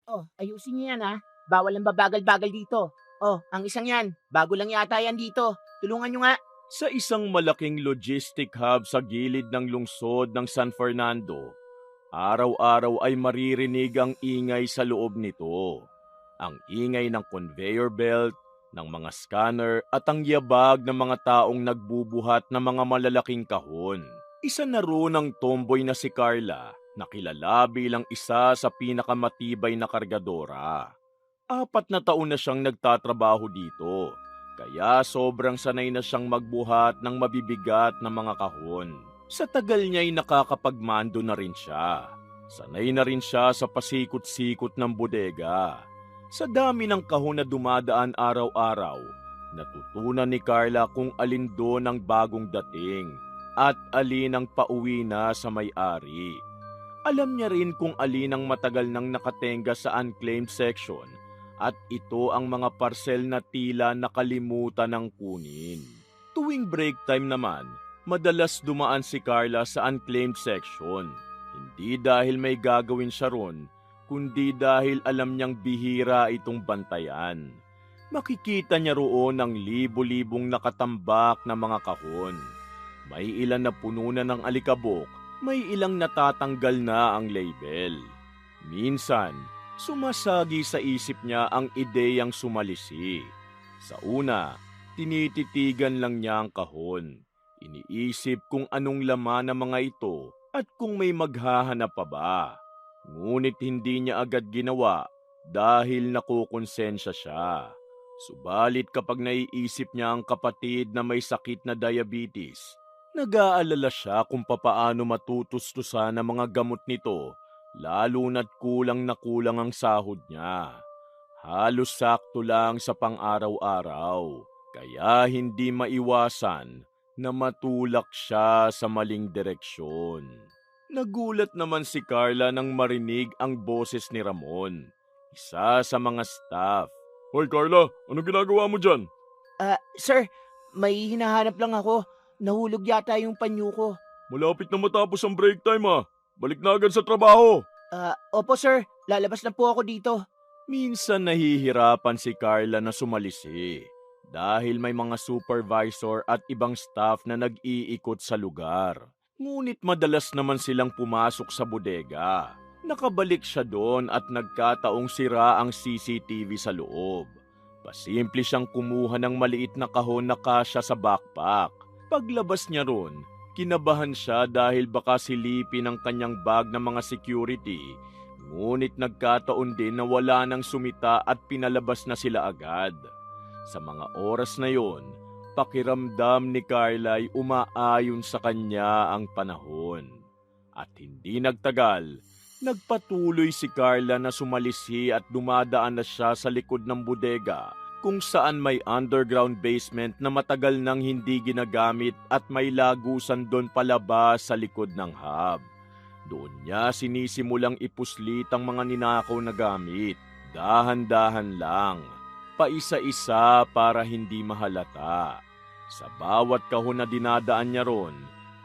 Oh, ayusin niyo yan, Bawal ang babagal-bagal dito. Oh, ang isang yan, bago lang yata yan dito. Tulungan niyo nga. Sa isang malaking logistic hub sa gilid ng lungsod ng San Fernando, araw-araw ay maririnig ang ingay sa loob nito. Ang ingay ng conveyor belt, ng mga scanner at ang yabag ng mga taong nagbubuhat ng mga malalaking kahon. Isa na roon ang tomboy na si Carla, na kilala bilang isa sa pinakamatibay na kargadora. 4 na taon na siyang nagtatrabaho dito, kaya sobrang sanay na siyang magbuhat ng mabibigat na mga kahon. Sa tagal niya'y nakakapagmando na rin siya. Sanay na rin siya sa pasikot-sikot ng bodega. Sa dami ng kahon na dumadaan araw-araw, natutunan ni Carla kung alin doon ang bagong dating at alin ang pauwi na sa may-ari. Alam niya rin kung alin ang matagal nang nakatenga sa unclaimed section at ito ang mga parcel na tila nakalimutan ng kunin. Tuwing break time naman, madalas dumaan si Carla sa unclaimed section. Hindi dahil may gagawin siya ron, kundi dahil alam niyang bihira itong bantayan. Makikita niya roon ang libo-libong nakatambak na mga kahon. May ilan na puno na ng alikabok, may ilang natatanggal na ang label. Minsan, sumasagi sa isip niya ang ideyang sumalisi. Sa una, tinititigan lang niya ang kahon. Iniisip kung anong laman ng mga ito at kung may maghahanap pa ba. Ngunit hindi niya agad ginawa dahil nakukonsensya siya. Subalit kapag naiisip niya ang kapatid na may sakit na diabetes, nag-aalala siya kung papaano matutustusan ang mga gamot nito, lalo na't kulang na kulang ang sahod niya. Halos sakto lang sa pang-araw-araw, kaya hindi maiwasan na matulak siya sa maling direksyon. Nagulat naman si Carla nang marinig ang boses ni Ramon, isa sa mga staff. Hoy Carla, ano ginagawa mo dyan? Sir, may hinahanap lang ako. Nahulog yata yung panyo ko. Malapit na matapos ang break time Balik na agad sa trabaho. Opo sir, lalabas na po ako dito. Minsan nahihirapan si Carla na sumalisi dahil may mga supervisor at ibang staff na nag-iikot sa lugar. Ngunit madalas naman silang pumasok sa bodega. Nakabalik siya doon at nagkataong sira ang CCTV sa loob. Pasimple siyang kumuha ng maliit na kahon na kasya sa backpack. Paglabas niya ron, kinabahan siya dahil baka silipin ang kanyang bag ng mga security. Ngunit nagkataon din na wala nang sumita at pinalabas na sila agad. Sa mga oras na yon, pakiramdam ni Carla ay umaayon sa kanya ang panahon. At hindi nagtagal, nagpatuloy si Carla na sumalisi at dumadaan na siya sa likod ng bodega kung saan may underground basement na matagal nang hindi ginagamit at may lagusan doon palabas sa likod ng hub. Doon niya sinisimulang ipuslit ang mga ninakaw na gamit. Dahan-dahan lang, paisa-isa para hindi mahalata. Sa bawat kahon na dinadaan niya ron,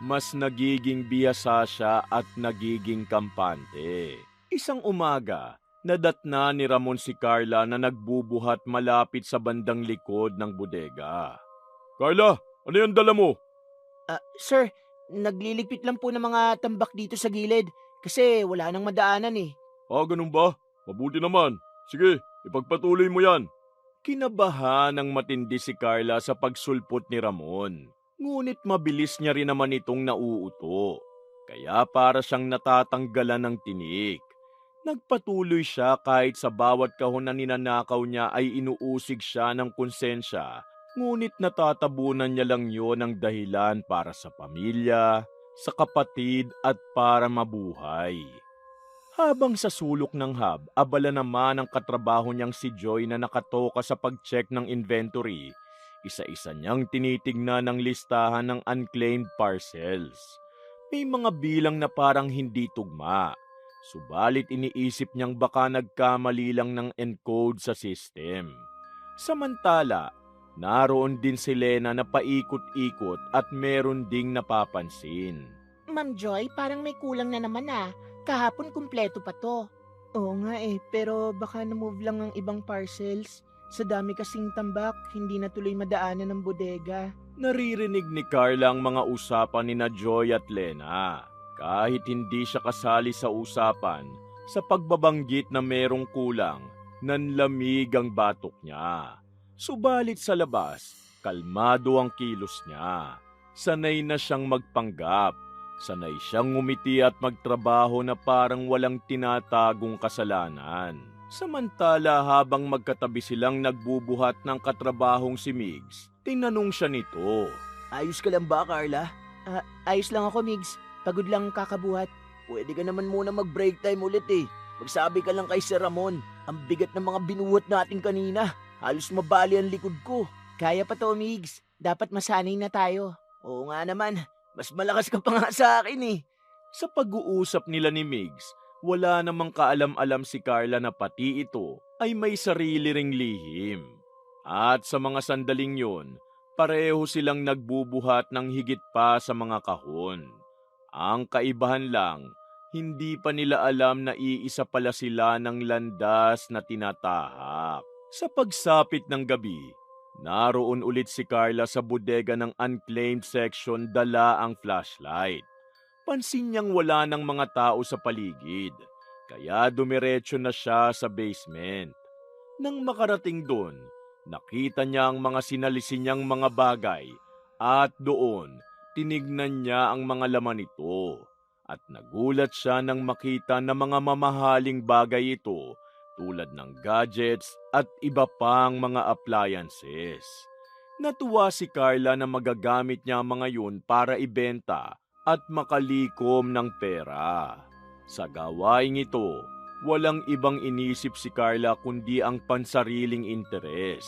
mas nagiging bihasa siya at nagiging kampante. Isang umaga, nadatna ni Ramon si Carla na nagbubuhat malapit sa bandang likod ng bodega. Carla, ano yung dala mo? Sir, nagliligpit lang po ng mga tambak dito sa gilid kasi wala nang madaanan eh. Ganun ba? Mabuti naman. Sige, ipagpatuloy mo yan. Kinabahan ng matindi si Carla sa pagsulpot ni Ramon. Ngunit mabilis niya rin naman itong nauuto. Kaya para siyang natatanggalan ng tinik. Nagpatuloy siya kahit sa bawat kahon na ninanakaw niya ay inuusig siya ng konsensya. Ngunit natatabunan niya lang yon ang dahilan para sa pamilya, sa kapatid at para mabuhay. Habang sa sulok ng hub, abala naman ang katrabaho niyang si Joy na nakatoka sa pag-check ng inventory. Isa-isa niyang tinitignan ang listahan ng unclaimed parcels. May mga bilang na parang hindi tugma. Subalit iniisip niyang baka nagkamali lang ng encode sa system. Samantala, naroon din si Lena na paikot-ikot at meron ding napapansin. Ma'am Joy, parang may kulang na naman Kahapon kumpleto pa to. Oo nga pero baka na-move lang ang ibang parcels. Sa dami kasing tambak, hindi na tuloy madaanan ng bodega. Naririnig ni Carla ang mga usapan ni na Joy at Lena. Kahit hindi siya kasali sa usapan, sa pagbabanggit na merong kulang, nanlamig ang batok niya. Subalit sa labas, kalmado ang kilos niya. Sanay na siyang magpanggap. Sanay siyang ngumiti at magtrabaho na parang walang tinatagong kasalanan. Samantala habang magkatabi silang nagbubuhat ng katrabahong si Migs, tinanong siya nito. Ayos ka lang ba, Carla? Ayos lang ako, Migs. Pagod lang kakabuhat. Pwede ka naman muna mag-break time ulit eh. Magsabi ka lang kay Sir Ramon. Ang bigat ng mga binuhat natin kanina. Halos mabali ang likod ko. Kaya pa to, Migs. Dapat masanay na tayo. Oo nga naman. Mas malakas ka pa nga sa akin eh. Sa pag-uusap nila ni Migs, wala namang kaalam-alam si Carla na pati ito ay may sarili ring lihim. At sa mga sandaling yun, pareho silang nagbubuhat ng higit pa sa mga kahon. Ang kaibahan lang, hindi pa nila alam na iisa pala sila ng landas na tinatahak. Sa pagsapit ng gabi, naroon ulit si Carla sa bodega ng unclaimed section dala ang flashlight. Pansin niyang wala ng mga tao sa paligid, kaya dumiretso na siya sa basement. Nang makarating doon, nakita niya ang mga sinalisin niyang mga bagay at doon tinignan niya ang mga laman nito. At nagulat siya nang makita na mga mamahaling bagay ito tulad ng gadgets at iba pang mga appliances. Natuwa si Carla na magagamit niya ang mga yun para ibenta at makalikom ng pera. Sa gawaing ito, walang ibang inisip si Carla kundi ang pansariling interes.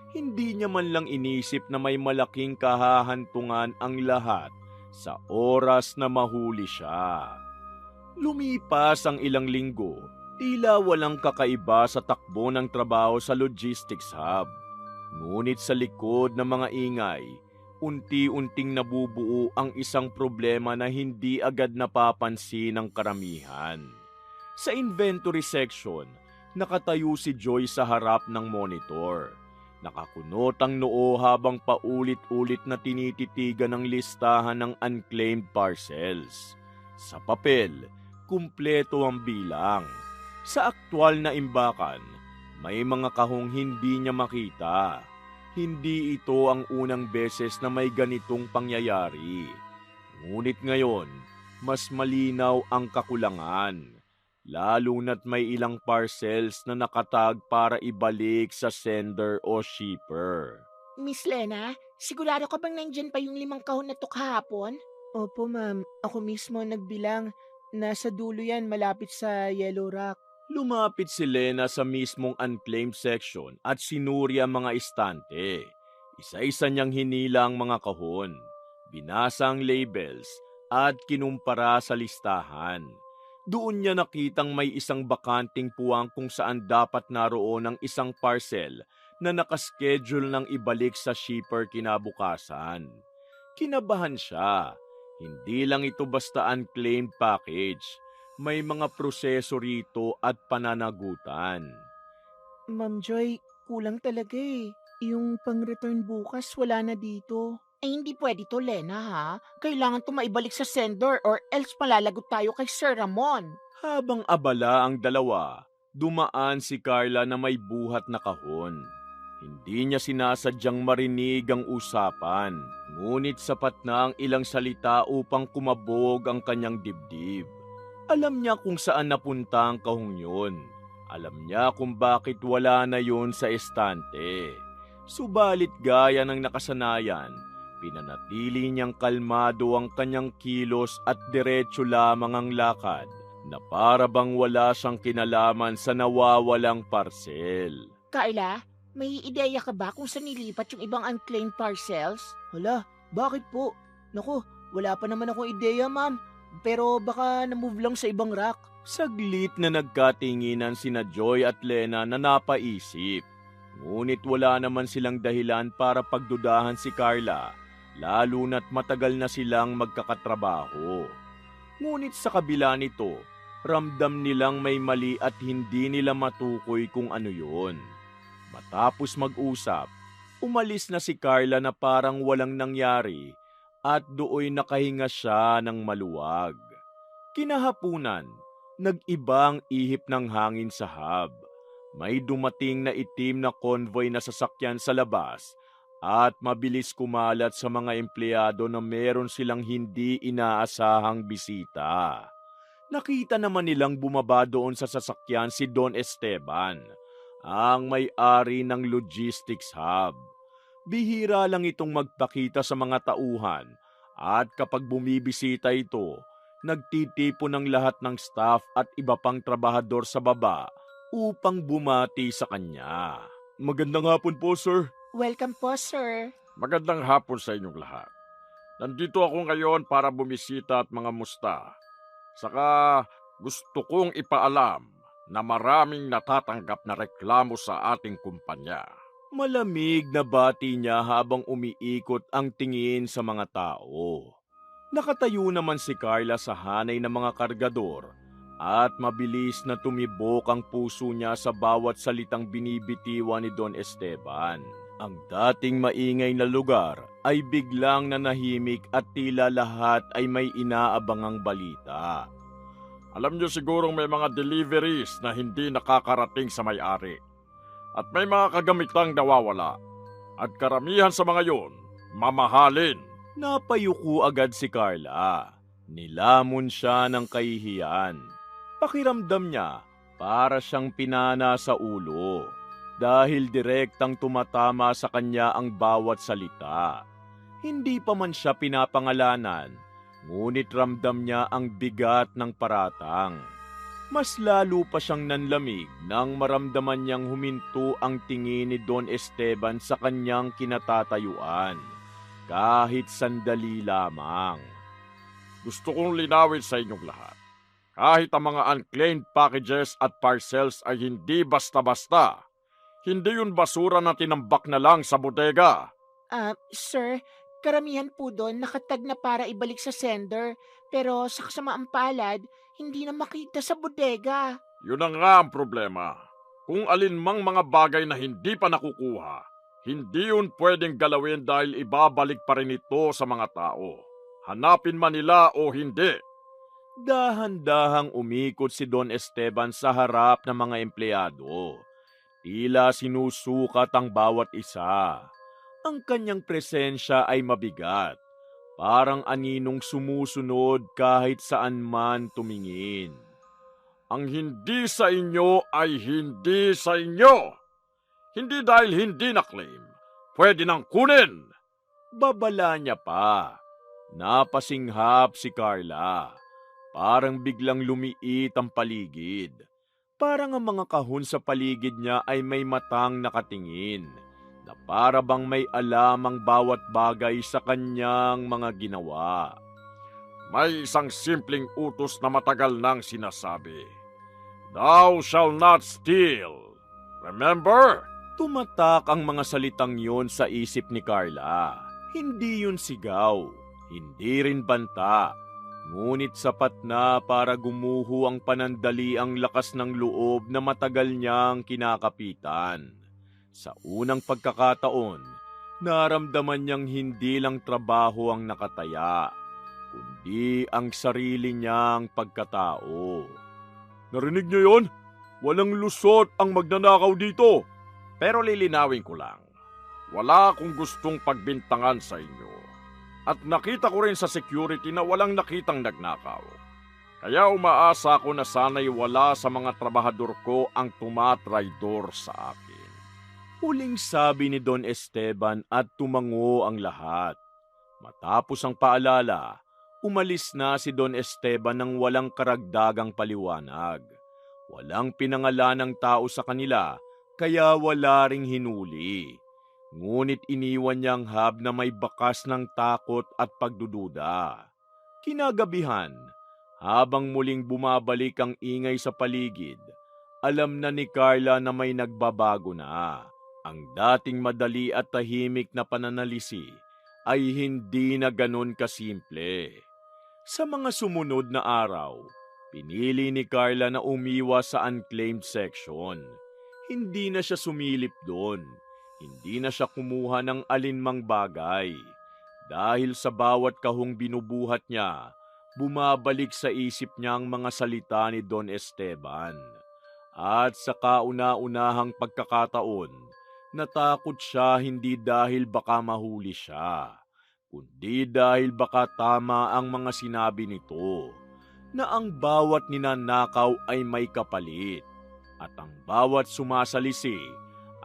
Hindi niya man lang inisip na may malaking kahahantungan ang lahat sa oras na mahuli siya. Lumipas ang ilang linggo, tila walang kakaiba sa takbo ng trabaho sa logistics hub. Ngunit sa likod ng mga ingay, unti-unting nabubuo ang isang problema na hindi agad napapansin ng karamihan. Sa inventory section, nakatayo si Joy sa harap ng monitor. Nakakunot ang noo habang paulit-ulit na tinititigan ang listahan ng unclaimed parcels. Sa papel, kumpleto ang bilang. Sa aktwal na imbakan, may mga kahong hindi niya makita. Hindi ito ang unang beses na may ganitong pangyayari. Ngunit ngayon, mas malinaw ang kakulangan. Lalo na't may ilang parcels na nakatag para ibalik sa sender o shipper. Miss Lena, sigurado ka bang nandyan pa yung 5 kahon na to kahapon? Opo, ma'am. Ako mismo nagbilang. Nasa dulo yan, malapit sa Yellow Rock. Lumapit si Lena sa mismong unclaimed section at sinuri ang mga istante. Isa-isa niyang hinila ang mga kahon, binasa ang labels at kinumpara sa listahan. Doon niya nakitang may isang bakanting puwang kung saan dapat naroon ang isang parcel na nakaschedule ng ibalik sa shipper kinabukasan. Kinabahan siya. Hindi lang ito basta unclaimed package. May mga proseso rito at pananagutan. Ma'am Joy, kulang talaga Yung pang-return bukas wala na dito. Hindi pwede to, Lena, ha? Kailangan to maibalik sa sender or else malalagot tayo kay Sir Ramon. Habang abala ang dalawa, dumaan si Carla na may buhat na kahon. Hindi niya sinasadyang marinig ang usapan, ngunit sapat na ang ilang salita upang kumabog ang kanyang dibdib. Alam niya kung saan napunta ang kahong yun. Alam niya kung bakit wala na yun sa estante. Subalit gaya ng nakasanayan, pinanatili niyang kalmado ang kanyang kilos at diretso lamang ang lakad na para bang wala siyang kinalaman sa nawawalang parcel. Carla, may ideya ka ba kung saan nilipat yung ibang unclaimed parcels? Hala, bakit po? Naku, wala pa naman akong ideya, ma'am. Pero baka na-move lang sa ibang rack. Saglit na nagkatinginan sina Joy at Lena na napaisip. Ngunit wala naman silang dahilan para pagdudahan si Carla, lalo na't matagal na silang magkakatrabaho. Ngunit sa kabila nito, Ramdam nilang may mali at hindi nila matukoy kung ano yun. Matapos mag-usap, umalis na si Carla na parang walang nangyari at dooy nakahinga siya ng maluwag. Kinahapunan, nag-iba ang ihip ng hangin sa hub. May dumating na itim na convoy na sasakyan sa labas at mabilis kumalat sa mga empleyado na meron silang hindi inaasahang bisita. Nakita naman nilang bumaba doon sa sasakyan si Don Esteban, ang may-ari ng logistics hub. Bihira lang itong magpakita sa mga tauhan at kapag bumibisita ito, nagtitipon ng lahat ng staff at iba pang trabahador sa baba upang bumati sa kanya. Magandang hapon po, sir. Welcome po, sir. Magandang hapon sa inyong lahat. Nandito ako ngayon para bumisita at mga musta. Saka gusto kong ipaalam na maraming natatanggap na reklamo sa ating kumpanya. Malamig na bati niya habang umiikot ang tingin sa mga tao. Nakatayo naman si Carla sa hanay ng mga kargador at mabilis na tumibok ang puso niya sa bawat salitang binibitiwan ni Don Esteban. Ang dating maingay na lugar ay biglang nanahimik at tila lahat ay may inaabangang balita. Alam niyo sigurong may mga deliveries na hindi nakakarating sa may-ari. At may mga kagamitang nawawala. At karamihan sa mga yon, mamahalin. Napayuko agad si Carla. Nilamon siya ng kahihiyan. Pakiramdam niya para siyang pinana sa ulo dahil direktang tumatama sa kanya ang bawat salita. Hindi pa man siya pinapangalanan, ngunit ramdam niya ang bigat ng paratang. Mas lalo pa siyang nanlamig nang maramdaman niyang huminto ang tingin ni Don Esteban sa kanyang kinatatayuan, kahit sandali lamang. Gusto kong linawin sa inyong lahat. Kahit ang mga unclaimed packages at parcels ay hindi basta-basta. Hindi yun basura na tinambak na lang sa bodega. Sir, karamihan po doon nakatag na para ibalik sa sender, pero sa kasamaang palad, hindi na makita sa bodega. Yun na nga ang problema. Kung alinmang mga bagay na hindi pa nakukuha, hindi yun pwedeng galawin dahil ibabalik pa rin ito sa mga tao. Hanapin man nila o hindi. Dahan-dahang umikot si Don Esteban sa harap ng mga empleyado. Tila sinusukat ang bawat isa. Ang kanyang presensya ay mabigat, parang aninong sumusunod kahit saan man tumingin. Ang hindi sa inyo ay hindi sa inyo. Hindi dahil hindi na-claim, pwede nang kunin. Babala niya pa. Napasinghap si Carla. Parang biglang lumiit ang paligid. Parang ang mga kahon sa paligid niya ay may matang nakatingin, na para bang may alam ang bawat bagay sa kanyang mga ginawa. May isang simpleng utos na matagal nang sinasabi. Thou shall not steal. Remember? Tumatak ang mga salitang yon sa isip ni Carla. Hindi yun sigaw, hindi rin banta. Ngunit sapat na para gumuho ang panandaliang lakas ng loob na matagal niyang kinakapitan. Sa unang pagkakataon, naramdaman niyang hindi lang trabaho ang nakataya, kundi ang sarili niyang pagkatao. Narinig niyo yon? Walang lusot ang magnanakaw dito. Pero lilinawin ko lang, wala akong gustong pagbintangan sa inyo. At nakita ko rin sa security na walang nakitang nagnakaw. Kaya umaasa ako na sana'y wala sa mga trabahador ko ang tumatraydor sa akin. Huling sabi ni Don Esteban at tumango ang lahat. Matapos ang paalala, umalis na si Don Esteban ng walang karagdagang paliwanag. Walang pinangalan ng tao sa kanila, kaya wala ring hinuli. Ngunit iniwan niyang hub na may bakas ng takot at pagdududa. Kinagabihan, habang muling bumabalik ang ingay sa paligid, alam na ni Carla na may nagbabago na. Ang dating madali at tahimik na pananalisi ay hindi na ganon kasimple. Sa mga sumunod na araw, Pinili ni Carla na umiwas sa unclaimed section. Hindi na siya sumilip doon. Hindi na siya kumuha ng alinmang bagay. Dahil sa bawat kahong binubuhat niya, bumabalik sa isip niya ang mga salita ni Don Esteban. At sa kauna-unahang pagkakataon, natakot siya hindi dahil baka mahuli siya, kundi dahil baka tama ang mga sinabi nito, na ang bawat ninanakaw ay may kapalit, at ang bawat sumasalisi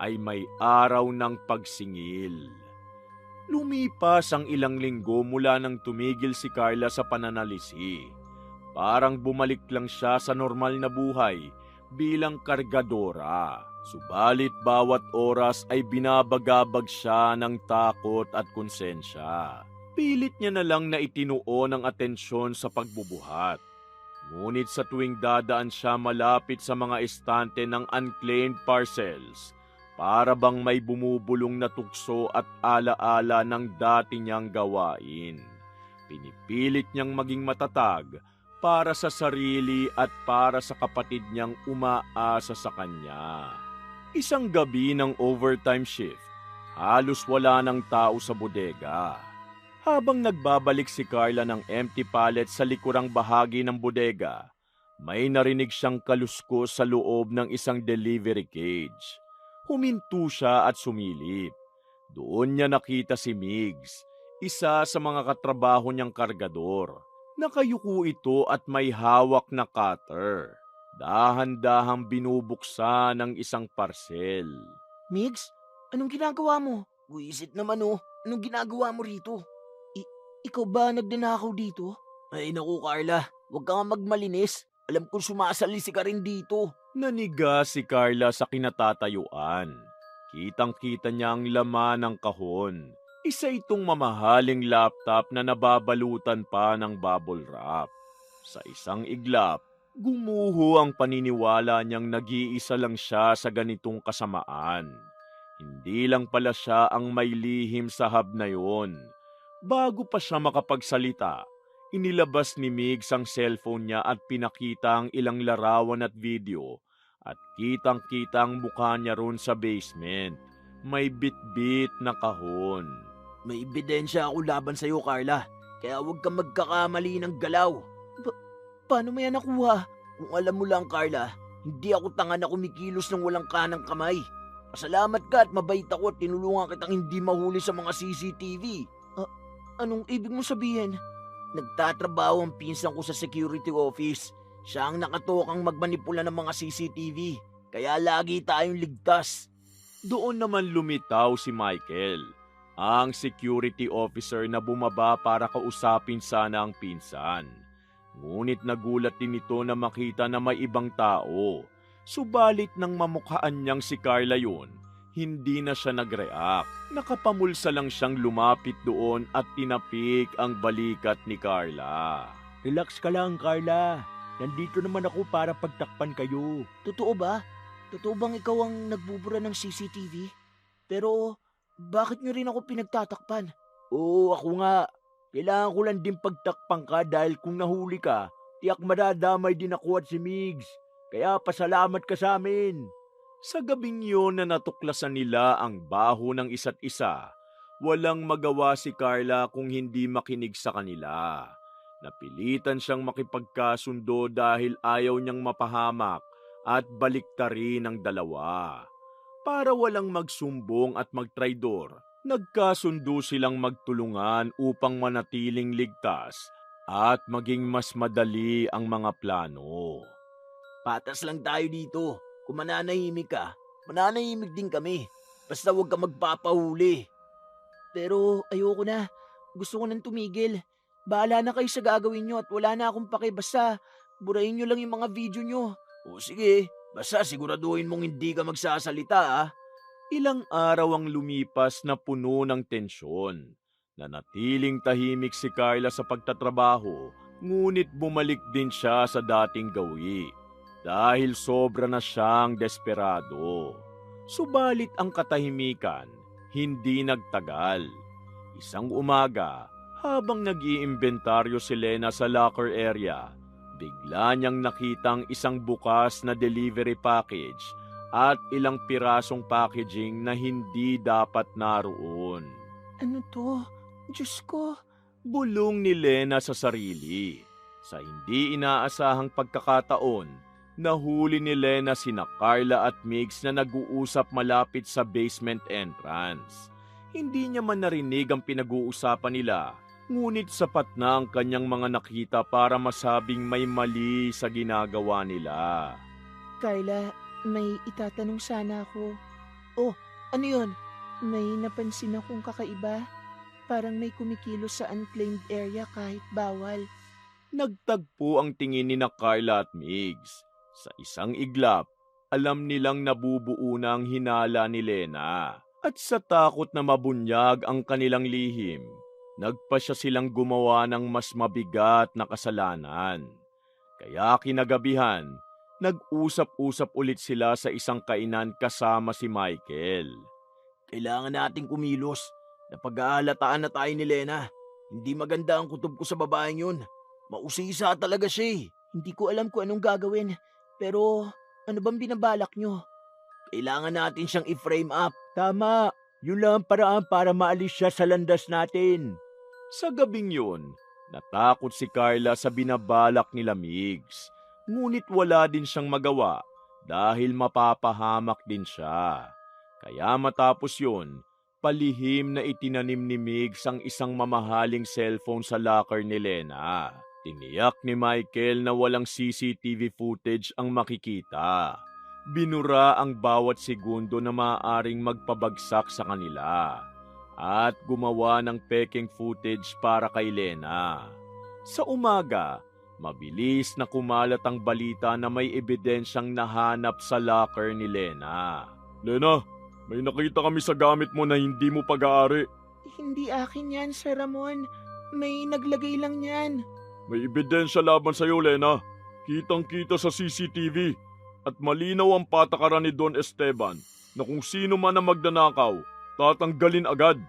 ay may araw ng pagsingil. Lumipas ang ilang linggo mula nang tumigil si Carla sa pananalisi. Parang bumalik lang siya sa normal na buhay bilang kargadora. Subalit bawat oras ay binabagabag siya ng takot at konsensya. Pilit niya na lang na itinuon ang atensyon sa pagbubuhat. Ngunit sa tuwing dadaan siya malapit sa mga estante ng unclaimed parcels, para bang may bumubulong na tukso at alaala ng dati niyang gawain. Pinipilit niyang maging matatag para sa sarili at para sa kapatid niyang umaasa sa kanya. Isang gabi ng overtime shift, halos wala ng tao sa bodega. Habang nagbabalik si Carla ng empty pallet sa likurang bahagi ng bodega, may narinig siyang kaluskos sa loob ng isang delivery cage. Huminto siya at sumilip. Doon niya nakita si Migs, isa sa mga katrabaho niyang kargador. Nakayuko ito at may hawak na cutter. Dahan-dahang binubuksan ng isang parcel. Migs, anong ginagawa mo? Buisit naman oh, anong ginagawa mo rito? Ikaw ba nagdanakaw dito? Ay naku Carla, huwag ka nga magmalinis. Alam kong sumasalisi ka rin dito. Naniga si Carla sa kinatatayuan. Kitang-kita niya ang laman ng kahon. Isa itong mamahaling laptop na nababalutan pa ng bubble wrap. Sa isang iglap, gumuho ang paniniwala niyang nag-iisa lang siya sa ganitong kasamaan. Hindi lang pala siya ang may lihim sa hub na yon. Bago pa siya makapagsalita, inilabas ni Migs ang cellphone niya at pinakita ang ilang larawan at video at kitang-kita ang mukha niya ron sa basement. May bit-bit na kahon. May ebidensya ako laban sa'yo Carla, kaya huwag kang magkakamali ng galaw. Paano mo yan nakuha? Kung alam mo lang Carla, hindi ako tanga na kumikilos ng walang kanang kamay. Pasalamat ka at mabait ako at tinulungan kitang hindi mahuli sa mga CCTV. Anong ibig mo sabihin? Nagtatrabaho ang pinsan ko sa security office. Siya ang nakatokang magmanipula ng mga CCTV. Kaya lagi tayong ligtas. Doon naman lumitaw si Michael, ang security officer na bumaba para kausapin sana ang pinsan. Ngunit nagulat din ito na makita na may ibang tao. Subalit nang mamukhaan niyang si Carla yun, hindi na siya nag-react. Nakapamulsa lang siyang lumapit doon at tinapik ang balikat ni Carla. Relax ka lang Carla. Nandito naman ako para pagtakpan kayo. Totoo ba? Totoo bang ikaw ang nagbubura ng CCTV? Pero bakit nyo rin ako pinagtatakpan? Oo, ako nga. Kailangan ko lang din pagtakpan ka dahil kung nahuli ka, tiyak madadamay din ako at si Migs. Kaya pasalamat ka sa amin. Sa gabing yun na natuklasan nila ang baho ng isa't isa, walang magawa si Carla kung hindi makinig sa kanila. Napilitan siyang makipagkasundo dahil ayaw niyang mapahamak at baliktarin ang dalawa. Para walang magsumbong at magtraidor, nagkasundo silang magtulungan upang manatiling ligtas at maging mas madali ang mga plano. Patas lang tayo dito. Kung mananahimik ka, mananahimik din kami. Basta huwag ka magpapahuli. Pero ayoko na. Gusto ko nang tumigil. Bahala na kayo sa gagawin nyo at wala na akong pake. Basta burahin nyo lang yung mga video nyo. O sige, basta siguraduhin mong hindi ka magsasalita ah. Ilang araw ang lumipas na puno ng tensyon. Nanatiling tahimik si Carla sa pagtatrabaho, ngunit bumalik din siya sa dating gawi. Dahil sobra na siyang desperado. Subalit ang katahimikan, hindi nagtagal. Isang umaga, habang nag-iimbentaryo si Lena sa locker area, Bigla niyang nakitang isang bukas na delivery package at ilang pirasong packaging na hindi dapat naroon. Ano to? Diyos ko. Bulong ni Lena sa sarili. Sa hindi inaasahang pagkakataon, nahuli ni Lena sina Carla at Migs na nag-uusap malapit sa basement entrance. Hindi niya man narinig ang pinag-uusapan nila, ngunit sapat na ang kanyang mga nakita para masabing may mali sa ginagawa nila. Carla, may itatanong sana ako. Oh, ano yun? May napansin akong kakaiba. Parang may kumikilos sa unclaimed area kahit bawal. Nagtagpo ang tingin ni na Carla at Migs. Sa isang iglap, alam nilang nabubuo na ang hinala ni Lena. At sa takot na mabunyag ang kanilang lihim, nagpasya silang gumawa ng mas mabigat na kasalanan. Kaya kinagabihan, nag-usap-usap ulit sila sa isang kainan kasama si Michael. Kailangan nating kumilos. Napag-aalataan na tayo ni Lena. Hindi maganda ang kutob ko sa babaeng yun. Mausisa talaga siya eh. Hindi ko alam kung anong gagawin. Pero ano bang binabalak nyo? Kailangan natin siyang i-frame up. Tama. Yun lang ang paraan para maalis siya sa landas natin. Sa gabing yun, natakot si Carla sa binabalak nila Migs. Ngunit wala din siyang magawa dahil mapapahamak din siya. Kaya matapos yun, palihim na itinanim ni Migs ang isang mamahaling cellphone sa locker ni Lena. Tiniyak ni Michael na walang CCTV footage ang makikita. Binura ang bawat segundo na maaaring magpabagsak sa kanila at gumawa ng peking footage para kay Lena. Sa umaga, mabilis na kumalat ang balita na may ebidensyang nahanap sa locker ni Lena. Lena, may nakita kami sa gamit mo na hindi mo pag-aari. Hindi akin yan, Sir Ramon. May naglagay lang yan. May ebidensya laban sa'yo, Lena. Kitang-kita sa CCTV. At malinaw ang patakaran ni Don Esteban na kung sino man ang magnanakaw, tatanggalin agad.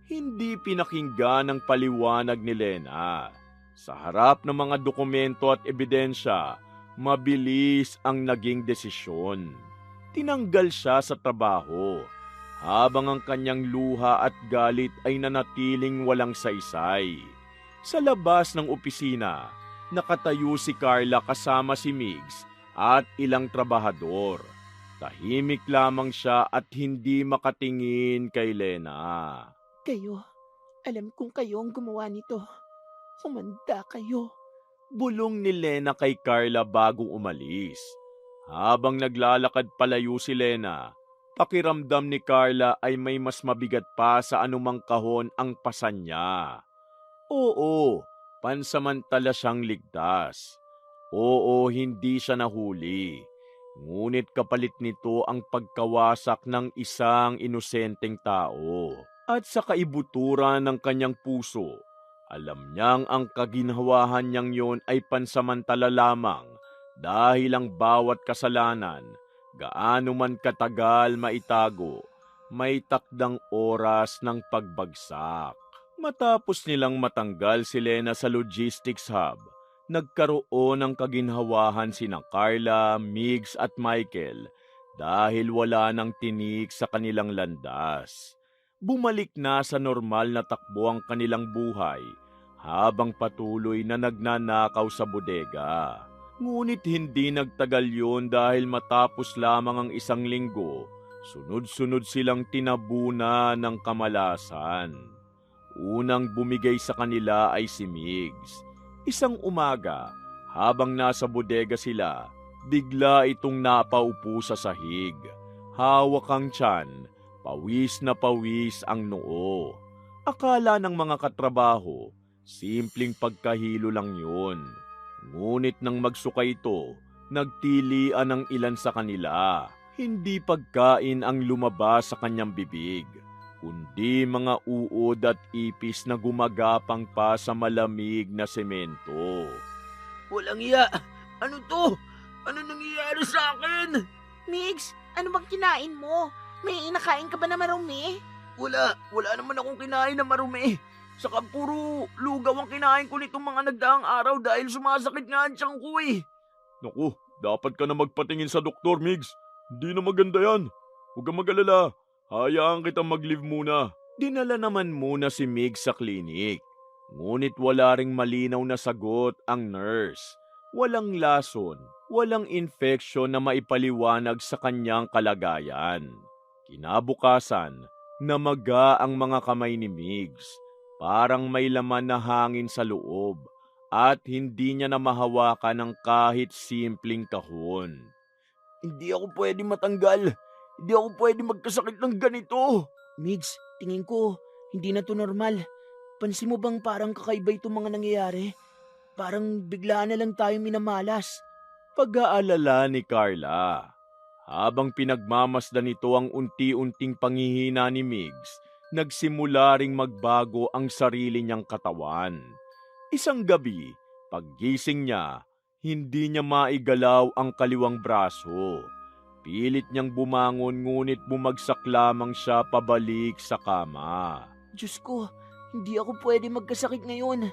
Hindi pinakinggan ang paliwanag ni Lena. Sa harap ng mga dokumento at ebidensya, mabilis ang naging desisyon. Tinanggal siya sa trabaho, habang ang kanyang luha at galit ay nanatiling walang saysay. Sa labas ng opisina, nakatayo si Carla kasama si Migs at ilang trabahador. Tahimik lamang siya at hindi makatingin kay Lena. Kayo, alam kong kayo ang gumawa nito. Humanda kayo. Bulong ni Lena kay Carla bago umalis. Habang naglalakad palayo si Lena, pakiramdam ni Carla ay may mas mabigat pa sa anumang kahon ang pasan niya. Oo, pansamantala siyang ligtas. Oo, hindi siya nahuli. Ngunit kapalit nito ang pagkawasak ng isang inosenteng tao. At sa kaibuturan ng kanyang puso, alam niyang ang kaginhawahan niyang yon ay pansamantala lamang dahil ang bawat kasalanan, gaano man katagal maitago, may takdang oras ng pagbagsak. Matapos nilang matanggal si Lena sa logistics hub, nagkaroon ng kaginhawahan sina Carla, Migs at Michael dahil wala nang tinik sa kanilang landas. Bumalik na sa normal na takbo ang kanilang buhay habang patuloy na nagnanakaw sa bodega. Ngunit hindi nagtagal yun dahil matapos lamang ang isang linggo, sunod-sunod silang tinabunan ng kamalasan. Unang bumigay sa kanila ay si Migs. Isang umaga, habang nasa bodega sila, bigla itong napaupo sa sahig. Hawak ang tiyan, pawis na pawis ang noo. Akala ng mga katrabaho, simpleng pagkahilo lang yun. Ngunit nang magsuka ito, nagtilian ang ilan sa kanila. Hindi pagkain ang lumabas sa kanyang bibig, kundi mga uod at ipis na gumagapang pa sa malamig na semento. Walang iya! Ano to? Ano nangyayari sa akin? Migs, ano bang kinain mo? May inakain ka ba na marumi? Wala naman akong kinain na marumi. Saka puro lugaw ang kinain ko nitong mga nagdaang araw dahil sumasakit nga ang tiyan ko eh. Naku, dapat ka na magpatingin sa doktor, Migs. Hindi na maganda yan. Huwag kang mag-alala. Hayaan kitang mag-leave muna. Dinala naman muna si Mig sa klinik. Ngunit wala ring malinaw na sagot ang nurse. Walang lason, walang infeksyon na maipaliwanag sa kanyang kalagayan. Kinabukasan, namaga ang mga kamay ni Migs. Parang may laman na hangin sa loob at hindi niya na mahawakan ng kahit simpleng kahon. Hindi ako pwede matanggal. Hindi ako pwede magkasakit ng ganito. Migs, tingin ko, hindi na to normal. Pansin mo bang parang kakaiba itong mga nangyayari? Parang biglaan na lang tayo minamalas. Pag-aalala ni Carla. Habang pinagmamasdan nito ang unti-unting panghihina ni Migs, nagsimula ring magbago ang sarili niyang katawan. Isang gabi, paggising niya, hindi niya maigalaw ang kaliwang braso. Pilit niyang bumangon ngunit bumagsak lamang siya pabalik sa kama. Diyos ko, hindi ako pwede magkasakit ngayon.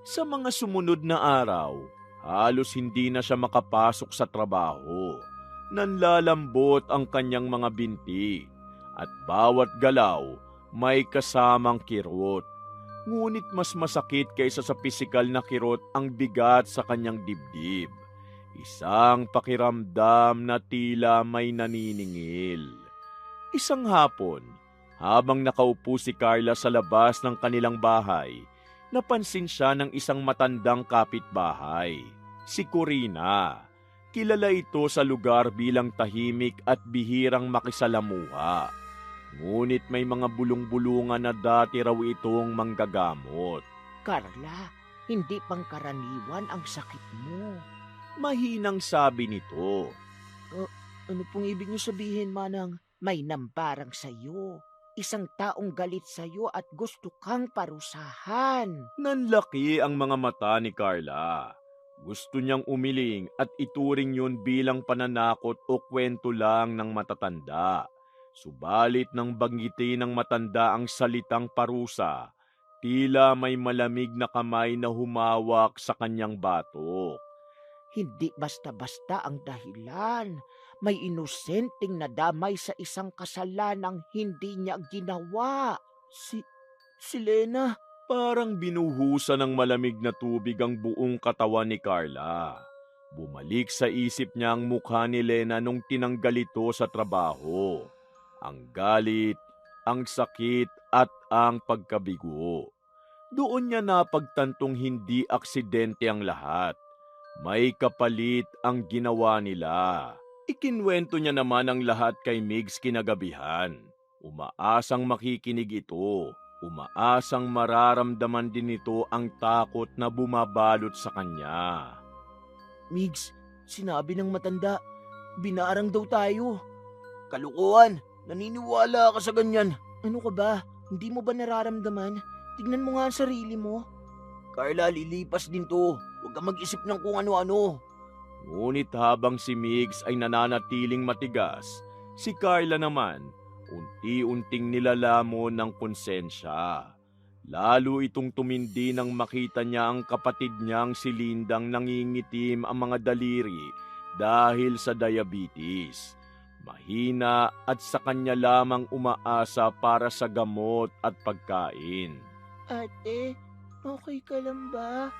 Sa mga sumunod na araw, halos hindi na siya makapasok sa trabaho. Nanlalambot ang kanyang mga binti at bawat galaw may kasamang kirot. Ngunit mas masakit kaysa sa pisikal na kirot ang bigat sa kanyang dibdib. Isang pakiramdam na tila may naniningil. Isang hapon, habang nakaupo si Carla sa labas ng kanilang bahay, napansin siya ng isang matandang kapitbahay, si Corina. Kilala ito sa lugar bilang tahimik at bihirang makisalamuha. Ngunit may mga bulong-bulungan na dati raw itong manggagamot. Carla, hindi pangkaraniwan ang sakit mo. Mahinang sabi nito. Ano pong ibig niyo sabihin, Manang? May namparang sa'yo. Isang taong galit sa'yo at gusto kang parusahan. Nanlaki ang mga mata ni Carla. Gusto niyang umiling at ituring yun bilang pananakot o kwento lang ng matatanda. Subalit nang banggiti ng matanda ang salitang parusa, tila may malamig na kamay na humawak sa kanyang batok. Hindi basta-basta ang dahilan. May inosenteng nadamay sa isang kasalanang hindi niya ginawa. Si Lena. Parang binuhusan ng malamig na tubig ang buong katawan ni Carla. Bumalik sa isip niya ang mukha ni Lena nung tinanggal ito sa trabaho. Ang galit, ang sakit at ang pagkabigo. Doon niya napagtantong hindi aksidente ang lahat. May kapalit ang ginawa nila. Ikinwento niya naman ang lahat kay Migs kinagabihan. Umaasang makikinig ito. Umaasang mararamdaman din nito ang takot na bumabalot sa kanya. Migs, sinabi ng matanda, binarang daw tayo. Kalukuhan, naniniwala ka sa ganyan. Ano ka ba? Hindi mo ba nararamdaman? Tignan mo nga ang sarili mo. Carla, lilipas din to. Huwag kang mag-isip ng kung ano-ano. Ngunit habang si Migs ay nananatiling matigas, si Carla naman, unti-unting nilalamon ng konsensya. Lalo itong tumindi nang makita niya ang kapatid niyang si Lindang nangingitim ang mga daliri dahil sa diabetes. Mahina at sa kanya lamang umaasa para sa gamot at pagkain. Ate, okay ka lang ba?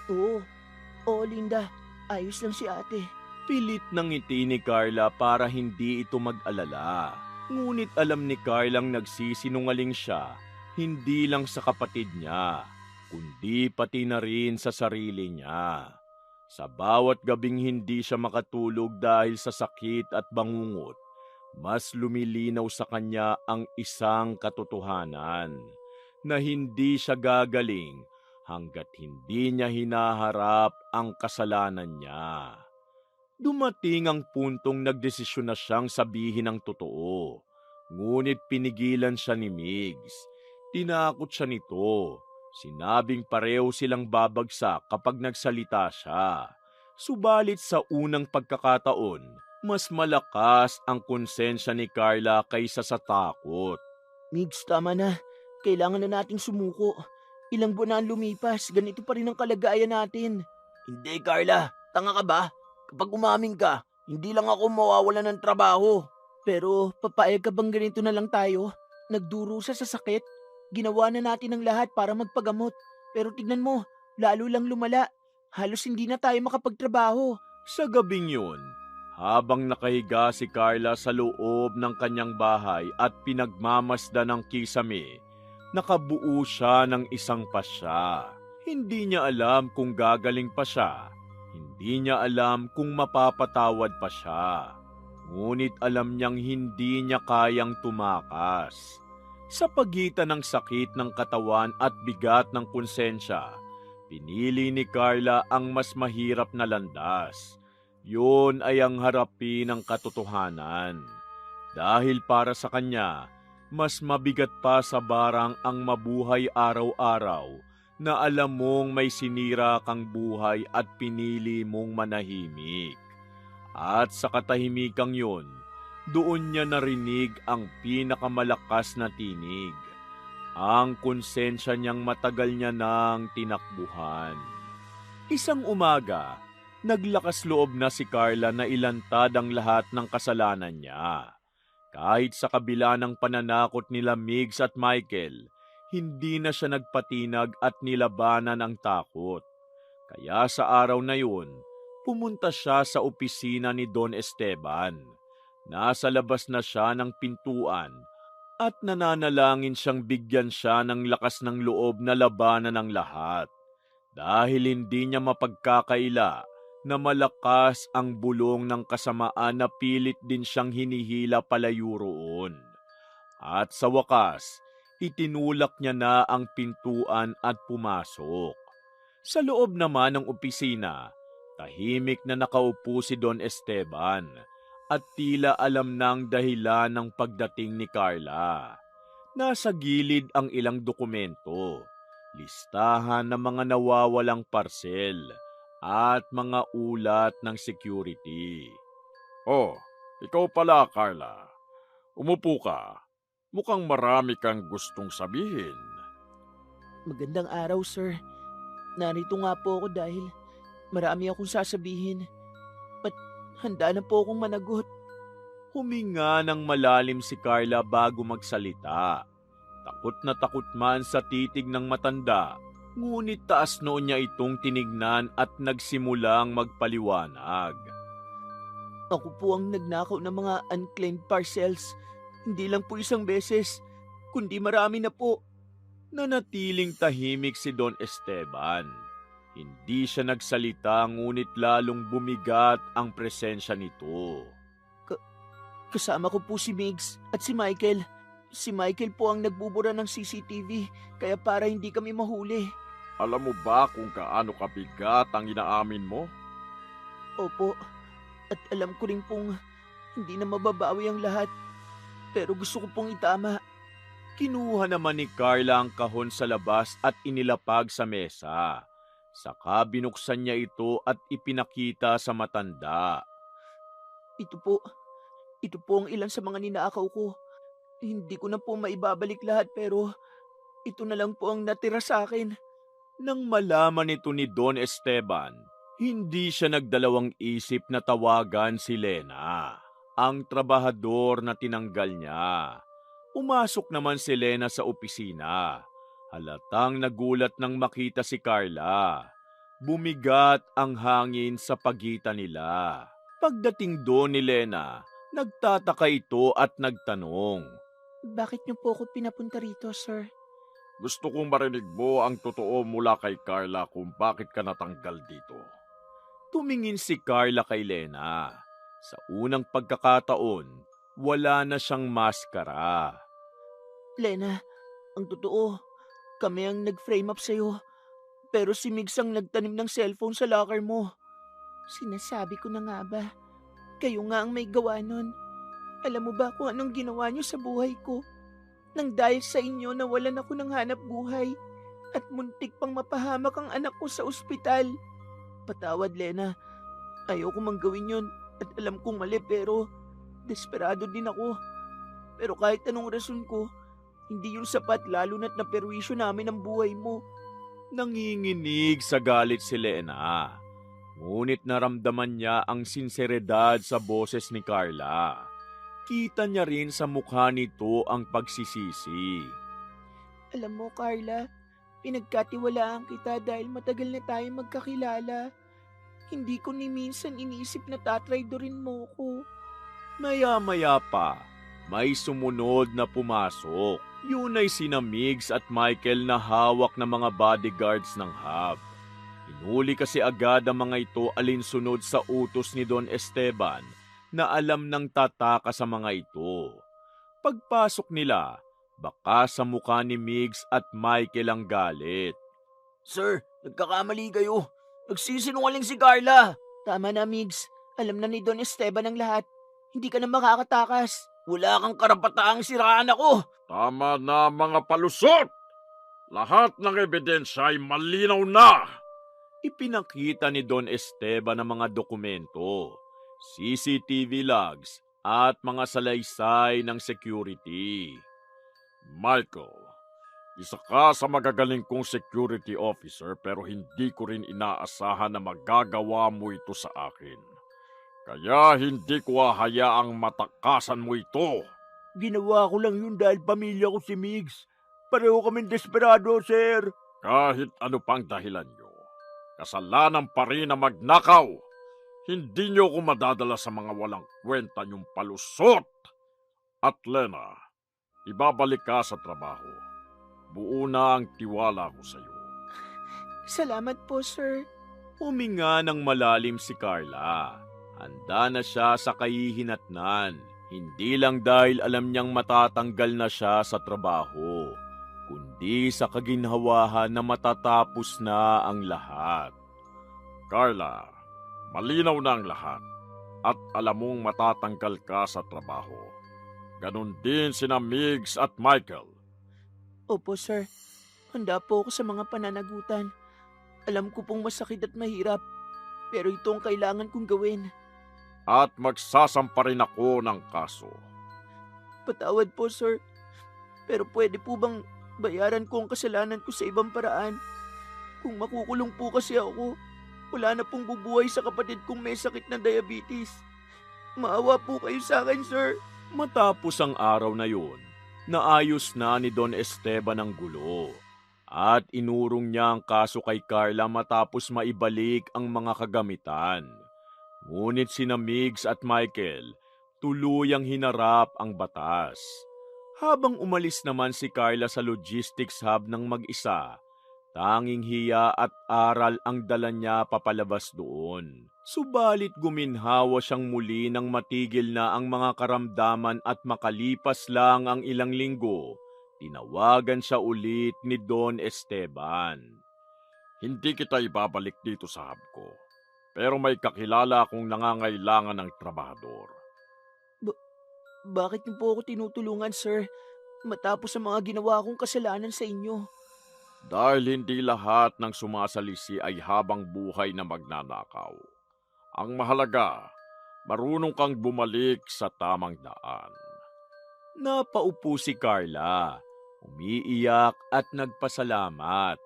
Oo, Linda. Ayos lang si ate. Pilit ng ngiti ni Carla para hindi ito mag-alala. Ngunit alam ni Carlang nagsisinungaling siya, hindi lang sa kapatid niya, kundi pati na rin sa sarili niya. Sa bawat gabing hindi siya makatulog dahil sa sakit at bangungot, mas lumilinaw sa kanya ang isang katotohanan, na hindi siya gagaling hanggat hindi niya hinaharap ang kasalanan niya. Dumating ang puntong nagdesisyon na siyang sabihin ang totoo, ngunit pinigilan siya ni Migs. Tinakot siya nito. Sinabing pareho silang babagsak kapag nagsalita siya. Subalit sa unang pagkakataon, mas malakas ang konsensya ni Carla kaysa sa takot. Migs, tama na. Kailangan na nating sumuko. Ilang buwan na ang lumipas, ganito pa rin ang kalagayan natin. Hindi, Carla. Tanga ka ba? Kapag umamin ka, hindi lang ako mawawalan ng trabaho. Pero papayag ka bang ganito na lang tayo? Nagdurusa sa sakit? Ginawa na natin ang lahat para magpagamot. Pero tignan mo, lalo lang lumala. Halos hindi na tayo makapagtrabaho. Sa gabing yun, habang nakahiga si Carla sa loob ng kanyang bahay at pinagmamasdan ng kisame, nakabuo siya ng isang pasya. Hindi niya alam kung gagaling pa siya. Hindi niya alam kung mapapatawad pa siya. Ngunit alam niyang hindi niya kayang tumakas. Sa pagitan ng sakit ng katawan at bigat ng konsensya, pinili ni Carla ang mas mahirap na landas. Yun ay ang harapin ng katotohanan. Dahil para sa kanya, mas mabigat pa sa barang ang mabuhay araw-araw na alam mong may sinira kang buhay at pinili mong manahimik. At sa katahimikang yun, doon niya narinig ang pinakamalakas na tinig. Ang konsensya niyang matagal niya nang tinakbuhan. Isang umaga, naglakas loob na si Carla na ilantad ang lahat ng kasalanan niya. Kahit sa kabila ng pananakot nila Migs at Michael, hindi na siya nagpatinag at nilabanan ang takot. Kaya sa araw na yun, pumunta siya sa opisina ni Don Esteban. Nasa labas na siya ng pintuan at nananalangin siyang bigyan siya ng lakas ng loob na labanan ang lahat. Dahil hindi niya mapagkakaila na malakas ang bulong ng kasamaan na pilit din siyang hinihila palayo roon. At sa wakas, itinulak niya na ang pintuan at pumasok. Sa loob naman ng opisina, tahimik na nakaupo si Don Esteban at tila alam ng dahilan ng pagdating ni Carla. Nasa gilid ang ilang dokumento, listahan ng mga nawawalang parsel at mga ulat ng security. Oh, ikaw pala, Carla. Umupo ka. Mukhang marami kang gustong sabihin. Magandang araw, sir. Narito nga po ako dahil marami akong sasabihin. At handa na po akong managot. Huminga ng malalim si Carla bago magsalita. Takot na takot man sa titig ng matanda, ngunit taas noon niya itong tinignan at nagsimulang magpaliwanag. Ako po ang nagnakaw ng mga unclaimed parcels. Hindi lang po isang beses, kundi marami na po. Nanatiling tahimik si Don Esteban. Hindi siya nagsalita ngunit lalong bumigat ang presensya nito. Kasama ko po si Migs at si Michael. Si Michael po ang nagbubura ng CCTV, kaya para hindi kami mahuli. Alam mo ba kung gaano kabigat ang inaamin mo? Opo, at alam ko rin pong hindi na mababawi ang lahat. Pero gusto ko pong itama. Kinuha naman ni Carla ang kahon sa labas at inilapag sa mesa. Saka binuksan niya ito at ipinakita sa matanda. Ito po ang ilan sa mga ninakaw ko. Hindi ko na po maibabalik lahat pero ito na lang po ang natira sa akin. Nang malaman ito ni Don Esteban, hindi siya nagdalawang isip na tawagan si Lena, ang trabahador na tinanggal niya. Umasok naman si Lena sa opisina. Halatang nagulat nang makita si Carla. Bumigat ang hangin sa pagitan nila. Pagdating doon ni Lena, nagtataka ito at nagtanong. Bakit niyo po ako pinapunta rito, sir? Gusto kong marinig mo ang totoo mula kay Carla kung bakit ka natanggal dito. Tumingin si Carla kay Lena. Sa unang pagkakataon, wala na siyang maskara. Lena, ang totoo, kami ang nag-frame up sa'yo. Pero si Migs ang nagtanim ng cellphone sa locker mo. Sinasabi ko na nga ba, kayo nga ang may gawa nun. Alam mo ba kung anong ginawa niyo sa buhay ko? Nang dahil sa inyo nawalan ako ng hanap buhay at muntik pang mapahamak ang anak ko sa ospital. Patawad, Lena. Ayoko mang gawin yun at alam kong mali pero desperado din ako. Pero kahit anong rason ko, hindi yun sapat lalo na't naperwisyo namin ang buhay mo. Nanginginig sa galit si Lena. Ngunit naramdaman niya ang sinseridad sa boses ni Carla. Kita niya rin sa mukha nito ang pagsisisi. Alam mo, Carla, pinagkatiwalaan kita dahil matagal na tayo magkakilala. Hindi ko ni minsan iniisip na tatraydorin mo ko. Maya-maya pa, may sumunod na pumasok. Yun ay sina Migs at Michael na hawak ng mga bodyguards ng hub. Hinuli kasi agad ang mga ito alinsunod sa utos ni Don Esteban na alam ng tataka sa mga ito. Pagpasok nila, baka sa mukha ni Migs at Michael ang galit. Sir, nagkakamali kayo. Nagsisinungaling si Carla. Tama na, Migs. Alam na ni Don Esteban ang lahat. Hindi ka na makakatakas. Wala kang karapataang siraan ako. Tama na mga palusot! Lahat ng ebidensya ay malinaw na! Ipinakita ni Don Esteban ang mga dokumento, CCTV logs at mga salaysay ng security. Michael, isa ka sa magagaling kong security officer pero hindi ko rin inaasahan na magagawa mo ito sa akin. Kaya hindi ko hahayaang matakasan mo ito. Ginawa ko lang yun dahil pamilya ko si Migs. Pareho kaming desperado, sir. Kahit ano pang dahilan nyo, kasalanan pa rin na magnakaw. Hindi nyo ako madadala sa mga walang kwenta nyong palusot. At Lena, ibabalik ka sa trabaho. Buo na ang tiwala ko sa iyo. Salamat po, sir. Huminga ng malalim si Carla. Handa na siya sa kahihinatnan. Hindi lang dahil alam niyang matatanggal na siya sa trabaho, kundi sa kaginhawahan na matatapos na ang lahat. Carla, malinaw na ang lahat at alam mong matatanggal ka sa trabaho. Ganon din sina Migs at Michael. Opo, sir. Handa po ako sa mga pananagutan. Alam ko pong masakit at mahirap, pero ito ang kailangan kong gawin. At magsasampa rin ako ng kaso. Patawad po, sir. Pero pwede po bang bayaran ko ang kasalanan ko sa ibang paraan? Kung makukulong po kasi ako, wala na pong bubuhay sa kapatid kong may sakit na diabetes. Maawa po kayo sa akin, sir. Matapos ang araw na yun, naayos na ni Don Esteban ang gulo at inurong niya ang kaso kay Carla matapos maibalik ang mga kagamitan. Ngunit sina Migs at Michael tuluyang hinarap ang batas. Habang umalis naman si Carla sa logistics hub ng mag-isa, tanging hiya at aral ang dala niya papalabas doon. Subalit guminhawa siyang muli nang matigil na ang mga karamdaman at makalipas lang ang ilang linggo, tinawagan siya ulit ni Don Esteban. Hindi kita ibabalik dito sa hub ko. Pero may kakilala akong nangangailangan ng trabahador. Bakit niyo po ako tinutulungan, sir? Matapos ang mga ginawa kong kasalanan sa inyo. Dahil hindi lahat ng sumasalisi ay habang buhay na magnanakaw. Ang mahalaga, marunong kang bumalik sa tamang daan. Napaupo si Carla, umiiyak at nagpasalamat.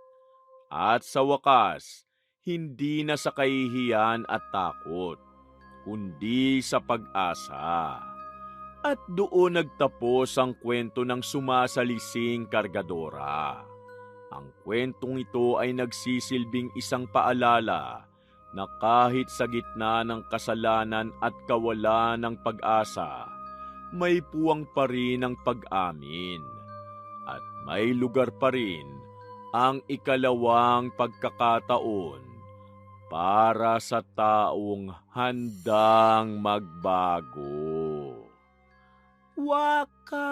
At sa wakas, hindi na sa kahihiyan at takot, kundi sa pag-asa. At doon nagtapos ang kwento ng sumasalising kargadora. Ang kwentong ito ay nagsisilbing isang paalala na kahit sa gitna ng kasalanan at kawalan ng pag-asa, may puwang pa rin ang pag-amin. At may lugar pa rin ang ikalawang pagkakataon para sa taong handang magbago. Wakas!